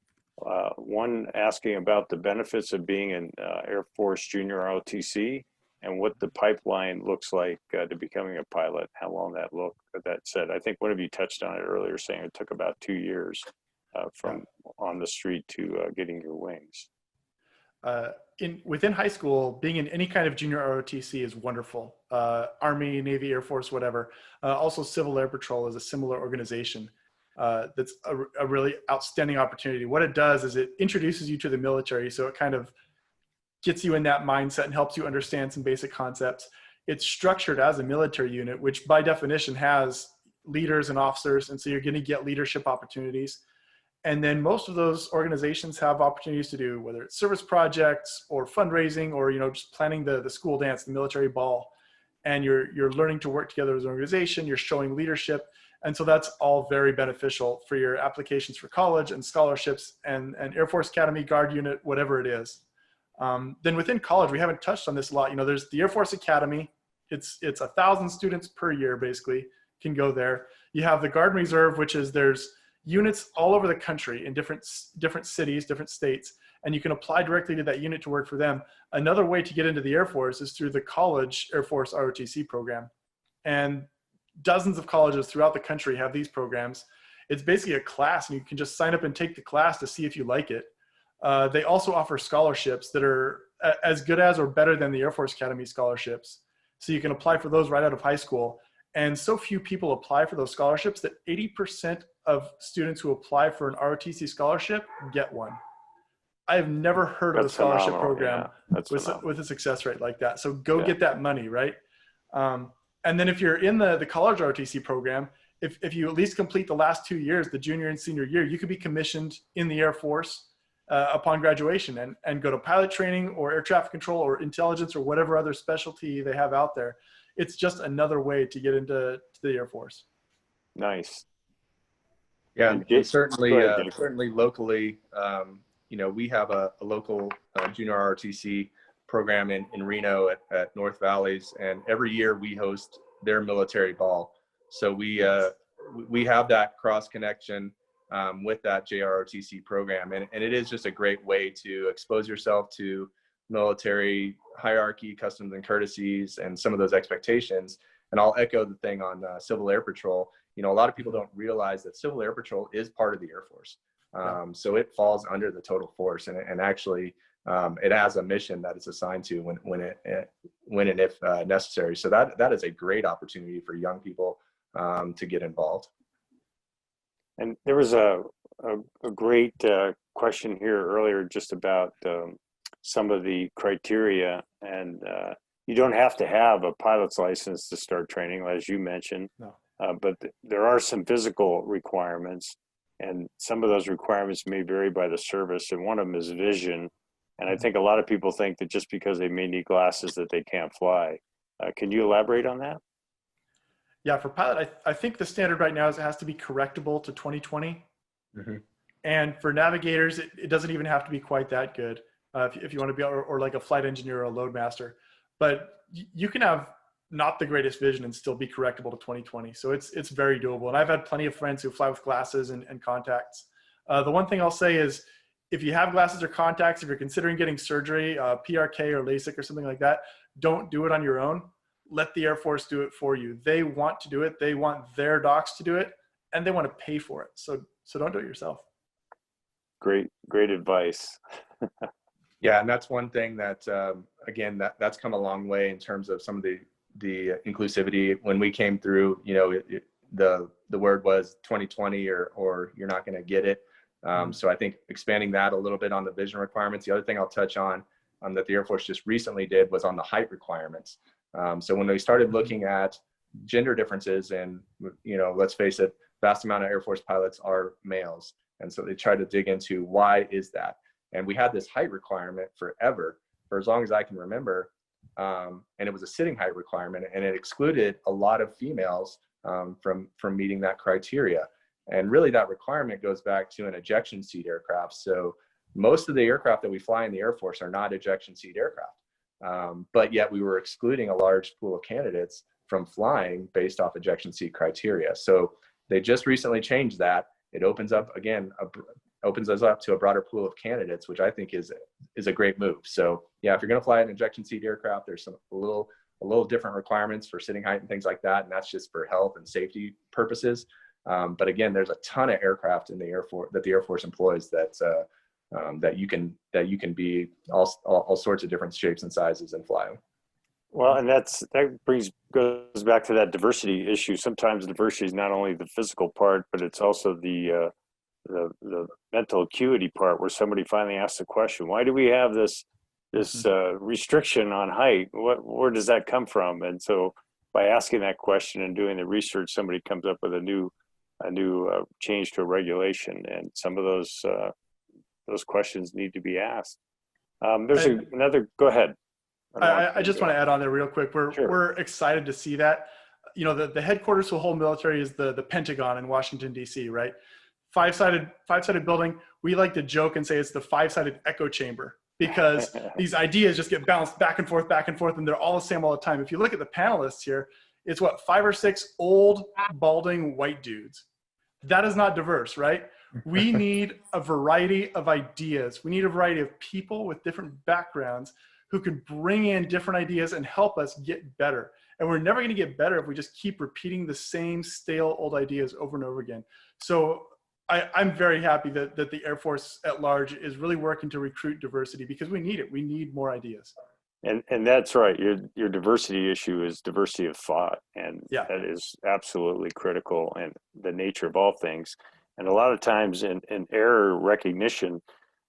one asking about the benefits of being an Air Force Junior ROTC and what the pipeline looks like to becoming a pilot, how long that said. I think one of you touched on it earlier, saying it took about 2 years from on the street to getting your wings. Within high school, being in any kind of junior ROTC is wonderful. Army, Navy, Air Force, whatever. Also, Civil Air Patrol is a similar organization. That's a really outstanding opportunity. What it does is it introduces you to the military, so it kind of gets you in that mindset and helps you understand some basic concepts. It's structured as a military unit, which by definition has leaders and officers, and so you're going to get leadership opportunities. And then most of those organizations have opportunities to do, whether it's service projects or fundraising or just planning the school dance, the military ball. And you're learning to work together as an organization, you're showing leadership. And so that's all very beneficial for your applications for college and scholarships and Air Force Academy, Guard Unit, whatever it is. Then within college, we haven't touched on this a lot. There's the Air Force Academy. It's 1,000 students per year, basically, can go there. You have the Guard and Reserve, which is there's units all over the country in different cities, different states, and you can apply directly to that unit to work for them. Another way to get into the Air Force is through the college Air Force ROTC program. And dozens of colleges throughout the country have these programs. It's basically a class, and you can just sign up and take the class to see if you like it. They also offer scholarships that are as good as or better than the Air Force Academy scholarships. So you can apply for those right out of high school. And so few people apply for those scholarships that 80% of students who apply for an ROTC scholarship get one. I've never heard of a scholarship program with a success rate like that. So go get that money, right? And then if you're in the college ROTC program, if you at least complete the last 2 years, the junior and senior year, you could be commissioned in the Air Force upon graduation and go to pilot training or air traffic control or intelligence or whatever other specialty they have out there. It's just another way to get into the Air Force. Nice. Yeah, and certainly locally, we have a local junior ROTC program in Reno at North Valleys, and every year we host their military ball. So we have that cross connection with that JROTC program, and it is just a great way to expose yourself to military hierarchy, customs and courtesies, and some of those expectations. And I'll echo the thing on Civil Air Patrol. A lot of people don't realize that Civil Air Patrol is part of the Air Force. So it falls under the total force, and actually it has a mission that it's assigned to when and if necessary. So that is a great opportunity for young people to get involved. And there was a great question here earlier just about some of the criteria, and you don't have to have a pilot's license to start training, as you mentioned. No. But there are some physical requirements, and some of those requirements may vary by the service. And one of them is vision. And I think a lot of people think that just because they may need glasses that they can't fly. Can you elaborate on that? Yeah, for pilot, I think the standard right now is it has to be correctable to 2020. Mhm. And for navigators, it doesn't even have to be quite that good if you want to be, or like a flight engineer or a load master. But you can have not the greatest vision and still be correctable to 2020. So it's very doable. And I've had plenty of friends who fly with glasses and contacts. The one thing I'll say is if you have glasses or contacts, if you're considering getting surgery, PRK or LASIK or something like that, don't do it on your own. Let the Air Force do it for you. They want to do it. They want their docs to do it, and they want to pay for it. So don't do it yourself. Great advice. Yeah, and that's one thing that again that's come a long way in terms of some of the inclusivity. When we came through, you know, the word was 2020 or you're not going to get it. So I think expanding that a little bit on the vision requirements. The other thing I'll touch on that the Air Force just recently did was on the height requirements. So when we started looking at gender differences, and you know, let's face it, vast amount of Air Force pilots are males, and so they tried to dig into why is that. And we had this height requirement forever, for as long as I can remember, and it was a sitting height requirement, and it excluded a lot of females from meeting that criteria. And really, that requirement goes back to an ejection seat aircraft. So most of the aircraft that we fly in the Air Force are not ejection seat aircraft. But yet we were excluding a large pool of candidates from flying based off ejection seat criteria. So they just recently changed that. It opens up, again, opens us up to a broader pool of candidates, which I think is a great move. So yeah, if you're going to fly an ejection seat aircraft, there's a little different requirements for sitting height and things like that. And that's just for health and safety purposes. But again, there's a ton of aircraft in the Air Force that the Air Force employs that you can be all sorts of different shapes and sizes and fly them. Well, and that goes back to that diversity issue. Sometimes diversity is not only the physical part, but it's also the mental acuity part, where somebody finally asks the question, why do we have this restriction on height? Where does that come from? And so by asking that question and doing the research, somebody comes up with a new change to a regulation, and some of those questions need to be asked. There's another. Go ahead. I just want to add on there real quick. We're excited to see that. You know, the headquarters for the whole military is the Pentagon in Washington, D.C., right? Five-sided building. We like to joke and say it's the five-sided echo chamber, because these ideas just get bounced back and forth, and they're all the same all the time. If you look at the panelists here, it's 5 or 6 old, balding white dudes. That is not diverse, right? We need a variety of ideas. We need a variety of people with different backgrounds who can bring in different ideas and help us get better. And we're never going to get better if we just keep repeating the same stale old ideas over and over again. So I'm very happy that the Air Force at large is really working to recruit diversity, because we need it. We need more ideas. And that's right. Your diversity issue is diversity of thought, and yeah, that is absolutely critical in the nature of all things. And a lot of times in error recognition,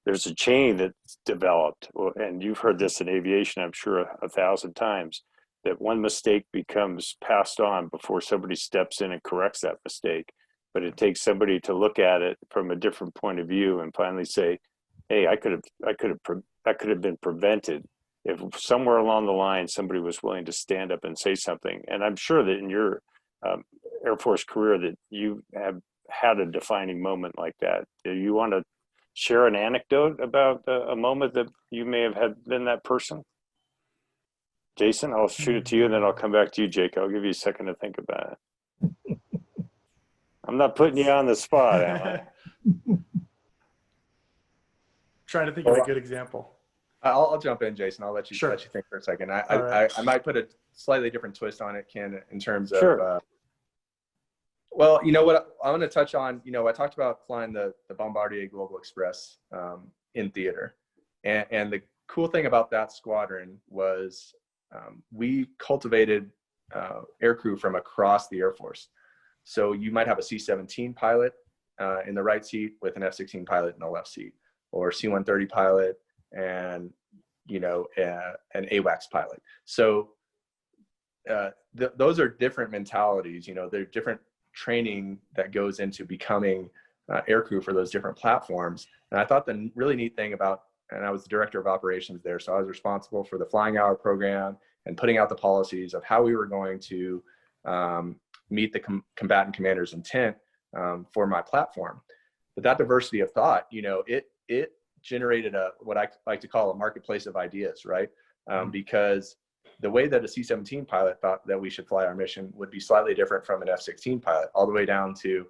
there's a chain that's developed, and you've heard this in aviation, I'm sure 1,000 times, that one mistake becomes passed on before somebody steps in and corrects that mistake. But it takes somebody to look at it from a different point of view and finally say, hey, that could have been prevented if somewhere along the line somebody was willing to stand up and say something. And I'm sure that in your Air Force career that you have had a defining moment like that. Do you want to share an anecdote about a moment that you may have had been that person? Jason, I'll shoot it to you, and then I'll come back to you, Jake. I'll give you a second to think about it. I'm not putting you on the spot, am I? Trying to think of a good example. I'll jump in, Jason. I'll let you think for a second. I might put a slightly different twist on it, Ken, in terms of. Sure. Well, you know what I'm going to touch on. You know, I talked about flying the Bombardier Global Express in theater, and the cool thing about that squadron was we cultivated aircrew from across the Air Force. So you might have a C-17 pilot in the right seat with an F-16 pilot in the left seat, or C-130 pilot and, you know, an AWACS pilot. So those are different mentalities. You know, they're different training that goes into becoming aircrew for those different platforms. And I thought the really neat thing about and I was the director of operations there. So I was responsible for the flying hour program and putting out the policies of how we were going to meet the combatant commander's intent for my platform. But that diversity of thought, it generated what I like to call a marketplace of ideas, right? Because the way that a C-17 pilot thought that we should fly our mission would be slightly different from an F-16 pilot, all the way down to,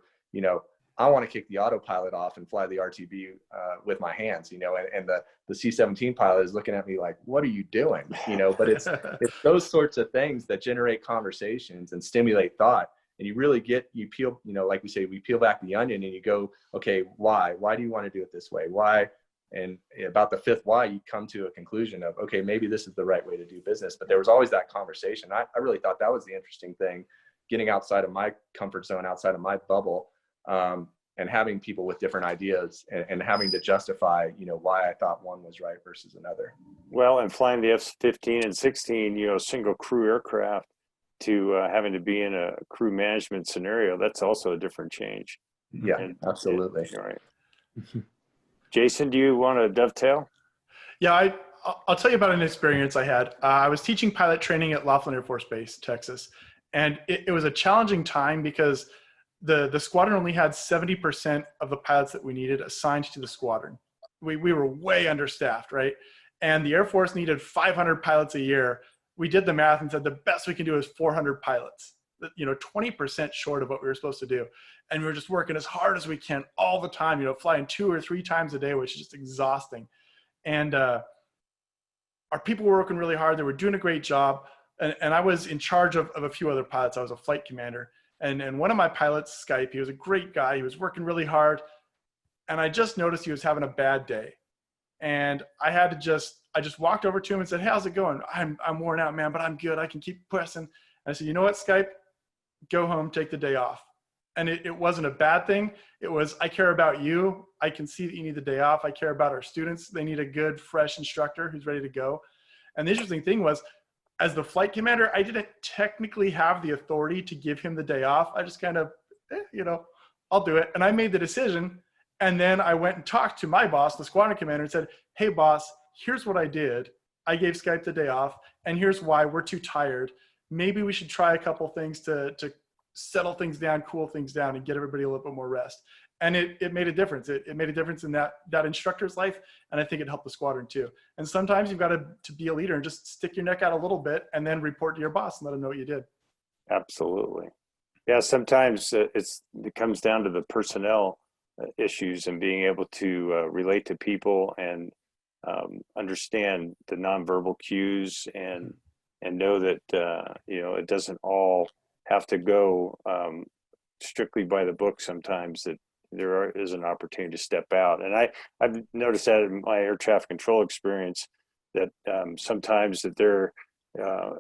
I want to kick the autopilot off and fly the RTB with my hands, and the C-17 pilot is looking at me like, what are you doing? But it's those sorts of things that generate conversations and stimulate thought. And you really you peel, like we say, we peel back the onion and you go, okay, why? Why do you want to do it this way? Why? And about the fifth why, you come to a conclusion of, okay, maybe this is the right way to do business. But there was always that conversation. I really thought that was the interesting thing, getting outside of my comfort zone, outside of my bubble, and having people with different ideas and having to justify, why I thought one was right versus another. Well, and flying the F-15 and 16, single crew aircraft, to having to be in a crew management scenario, that's also a different change. Yeah, absolutely. Right. Jason, do you want to dovetail? Yeah, I'll tell you about an experience I had. I was teaching pilot training at Laughlin Air Force Base, Texas. And it was a challenging time because the squadron only had 70% of the pilots that we needed assigned to the squadron. We were way understaffed, right? And the Air Force needed 500 pilots a year. We did the math and said the best we can do is 400 pilots, 20% short of what we were supposed to do. And we were just working as hard as we can all the time, flying 2 or 3 times a day, which is just exhausting. And our people were working really hard. They were doing a great job. And I was in charge of a few other pilots. I was a flight commander. And one of my pilots, Skype, he was a great guy. He was working really hard. And I just noticed he was having a bad day. And I just walked over to him and said, hey, how's it going? I'm worn out, man, but I'm good. I can keep pressing. And I said, you know what, Skype? Go home, take the day off. And it wasn't a bad thing. It was, I care about you. I can see that you need the day off. I care about our students. They need a good, fresh instructor who's ready to go. And the interesting thing was, as the flight commander, I didn't technically have the authority to give him the day off. I just kind of, I'll do it. And I made the decision. And then I went and talked to my boss, the squadron commander, and said, hey, boss, here's what I did. I gave Skype the day off, and here's why. We're too tired. Maybe we should try a couple things to settle things down, cool things down, and get everybody a little bit more rest. And it made a difference. It made a difference in that instructor's life, and I think it helped the squadron too. And sometimes you've got to be a leader and just stick your neck out a little bit and then report to your boss and let them know what you did. Absolutely. Yeah, sometimes it comes down to the personnel issues and being able to relate to people and understand the nonverbal cues and know that it doesn't all have to go strictly by the book. Sometimes that there is an opportunity to step out, and I've noticed that in my air traffic control experience that sometimes that there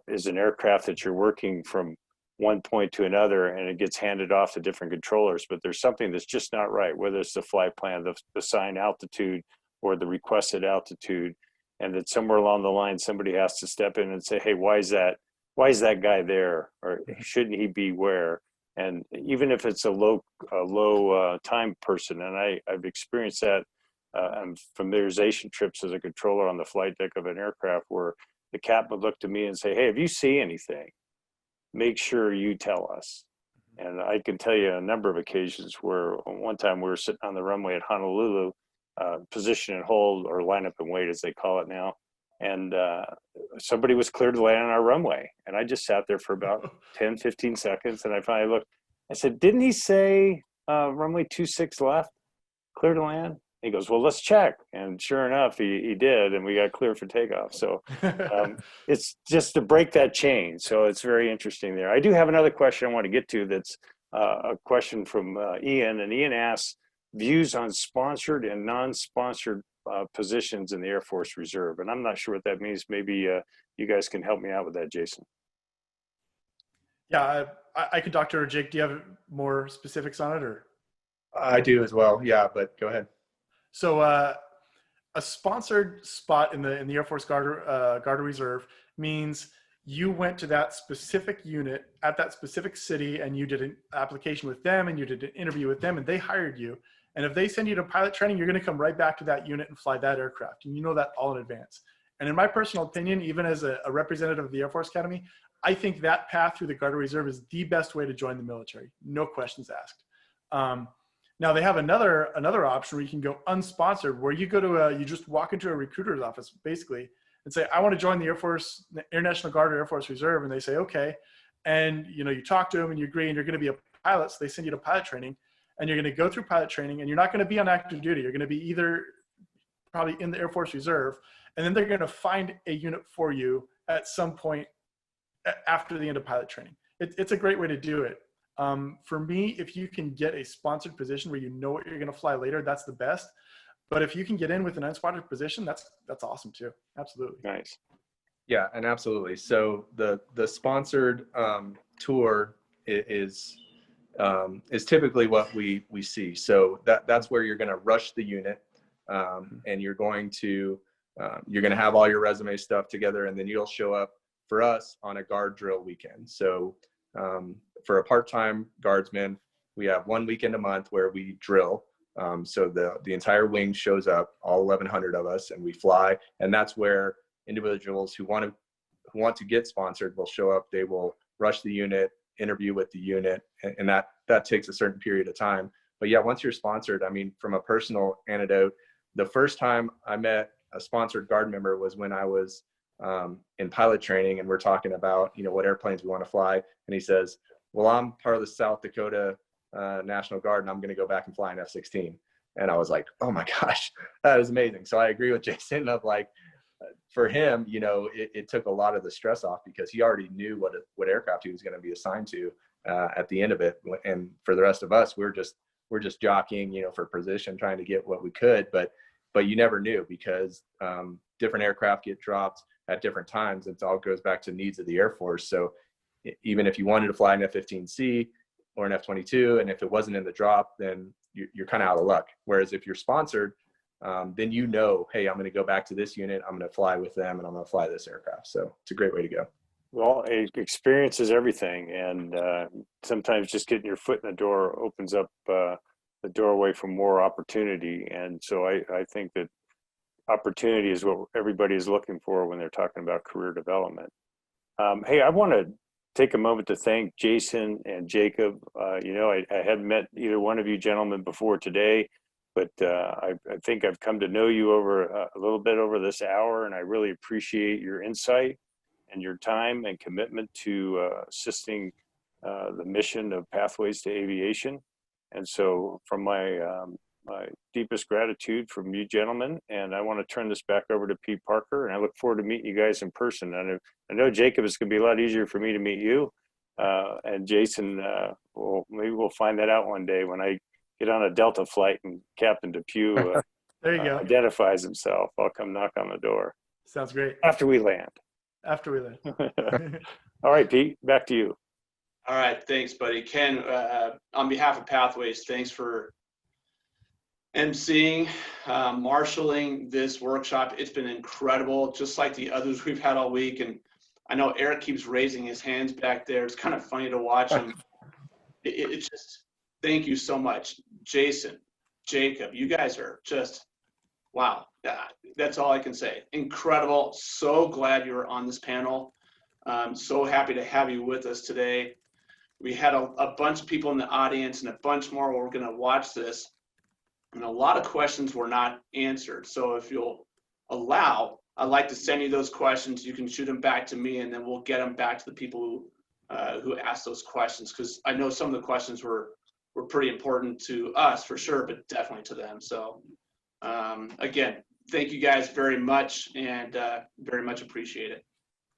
is an aircraft that you're working from one point to another and it gets handed off to different controllers, but there's something that's just not right, whether it's the flight plan, the assigned altitude, or the requested altitude, and that somewhere along the line somebody has to step in and say, hey, why is that guy there, or shouldn't he be where? And even if it's a low time person, and I've experienced that on familiarization trips as a controller on the flight deck of an aircraft, where the captain would look to me and say, hey, if you see anything, make sure you tell us. And I can tell you a number of occasions where one time we were sitting on the runway at Honolulu, position and hold, or line up and wait as they call it now. And somebody was cleared to land on our runway. And I just sat there for about 10, 15 seconds. And I finally looked, I said, didn't he say runway 26 left, clear to land? He goes, well, let's check. And sure enough, he did. And we got clear for takeoff. So it's just to break that chain. So it's very interesting there. I do have another question I want to get to. That's a question from Ian. And Ian asks, views on sponsored and non-sponsored positions in the Air Force Reserve. And I'm not sure what that means. Maybe you guys can help me out with that, Jason. Yeah, I could talk to her. Jake, do you have more specifics on it, or? I do as well. Yeah, but go ahead. So a sponsored spot in the Air Force Guard Reserve means you went to that specific unit at that specific city and you did an application with them and you did an interview with them and they hired you. And if they send you to pilot training, you're going to come right back to that unit and fly that aircraft. And you know that all in advance. And in my personal opinion, even as a representative of the Air Force Academy, I think that path through the Guard Reserve is the best way to join the military. No questions asked. Now they have another option where you can go unsponsored, where you go to you just walk into a recruiter's office basically and say, I want to join the Air Force, Air National Guard or Air Force Reserve. And they say, okay. And you talk to them and you agree and you're going to be a pilot. So they send you to pilot training and you're going to go through pilot training and you're not going to be on active duty. You're going to be either probably in the Air Force Reserve, and then they're going to find a unit for you at some point after the end of pilot training. It's a great way to do it. For me, if you can get a sponsored position where you know what you're going to fly later, that's the best. But if you can get in with an unsponsored position, that's awesome too. Absolutely. Nice. Yeah, and absolutely. So the sponsored tour is typically what we see. So that's where you're going to rush the unit, and you're going to have all your resume stuff together, and then you'll show up for us on a guard drill weekend. So for a part-time guardsman, we have 1 weekend a month where we drill. So the entire wing shows up, all 1,100 of us, and we fly. And that's where individuals who want to get sponsored will show up. They will rush the unit, interview with the unit, and that takes a certain period of time. But yeah, once you're sponsored, I mean, from a personal anecdote, the first time I met a sponsored guard member was when I was in pilot training, and we're talking about, what airplanes we want to fly. And he says, well, I'm part of the South Dakota National Guard, and I'm going to go back and fly an F-16. And I was like, oh my gosh, that is amazing. So I agree with Jason of like, for him, it took a lot of the stress off because he already knew what aircraft he was going to be assigned to at the end of it. And for the rest of us, we're just jockeying, for position, trying to get what we could, but you never knew because different aircraft get dropped at different times. It all goes back to needs of the Air Force. So even if you wanted to fly an F-15C or an F-22, and if it wasn't in the drop, then you're kind of out of luck. Whereas if you're sponsored, then hey, I'm going to go back to this unit, I'm going to fly with them, and I'm going to fly this aircraft. So it's a great way to go. Well, experience is everything. And sometimes just getting your foot in the door opens up the doorway for more opportunity. And so I think that opportunity is what everybody is looking for when they're talking about career development. Hey, I want to take a moment to thank Jason and Jacob. I hadn't met either one of you gentlemen before today, but I think I've come to know you over a little bit over this hour, and I really appreciate your insight and your time and commitment to assisting the mission of Pathways to Aviation. And so from my deepest gratitude from you gentlemen, and I want to turn this back over to Pete Parker, and I look forward to meeting you guys in person. And I know Jacob, it's going to be a lot easier for me to meet you, and Jason, maybe we'll find that out one day when I get on a Delta flight and Captain Depew there you go. Identifies himself. I'll come knock on the door. Sounds great. After we land. All right, Pete, back to you. All right, thanks, buddy. Ken, on behalf of Pathways, thanks for emceeing, marshaling this workshop. It's been incredible, just like the others we've had all week. And I know Eric keeps raising his hands back there. It's kind of funny to watch him. It's just, thank you so much. Jason, Jacob, you guys are just, wow. That's all I can say. Incredible. So glad you're on this panel. So happy to have you with us today. We had a bunch of people in the audience and a bunch more where we're going to watch this. And a lot of questions were not answered. So if you'll allow, I'd like to send you those questions. You can shoot them back to me, and then we'll get them back to the people who asked those questions, because I know some of the questions were pretty important to us for sure, but definitely to them. So again, thank you guys very much, and very much appreciate it.